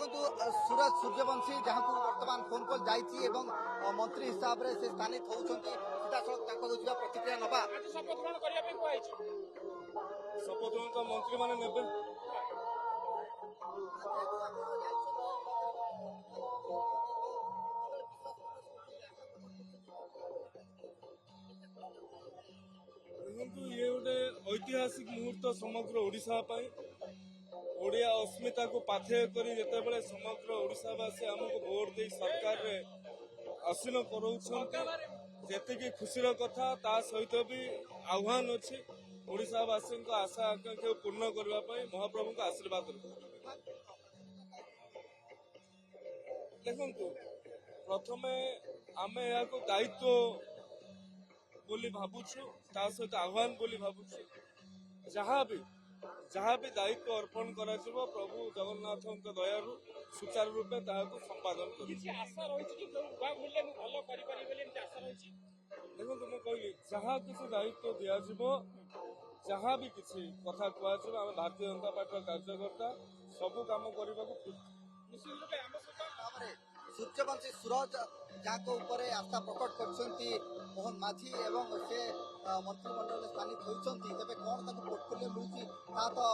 देखो सूरज सूर्यवंशी जहाँ को वर्तमान फोन कॉल जाइए मंत्री हिसाब से स्थानित होती सीधा प्रतिक्रिया नवा शपथ ग्रहण करने शपथ ग्रहण तो मंत्री मैंने नेबे देखु ये गोटे ऐतिहासिक मुहूर्त समग्र ओडिशा ओडिया अस्मिता को पाथेय करी जेतेबेले समग्र ओडिशावासी आमको भोट दे सरकार रे आसीन कराउछन्ति जेतिकी खुशीर कथा ता सहित भी आह्वान अच्छी ओडिशावासी आशा आकांक्षा पूर्ण करने महाप्रभु का आशीर्वाद देखु प्रथमे आमे या दायित्व बोली भावुछु ता सहित आह्वान बोली भावुछु जहाँ भी दायित्व अर्पण करा प्रभु जगन्नाथ दयारू सुचारू रूपे ताकू संपादन देखो मुझे कहली जहाँ किसी दायित्व दिज्व जहाँ भी किसी कथा कहु आम भारतीय जनता पार्टी कार्यकर्ता सबू कम करने को सूर्यवंशी सूरज जहाँ ऊपर आस्था प्रकट कर मोहन माझी एवं से मंत्रिमंडल स्थानित होती तेज कौन तक पोर्टफोलियो मिलूँ तो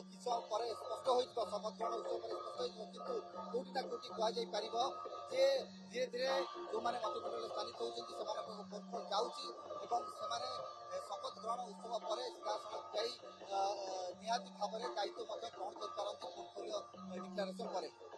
किस स्पष्ट हो शपथ ग्रहण उत्सव स्पष्ट हो कौटी ना कौटी कहुपर जे धीरे धीरे जो मैंने मंत्रिमंडल स्थानित होती फोन कॉल जाऊँगी शपथ ग्रहण उत्सव पर सीधासख जा निहाती भाव में दायित्व ग्रहण कर पोर्टफोलियो डिक्लारेसन पर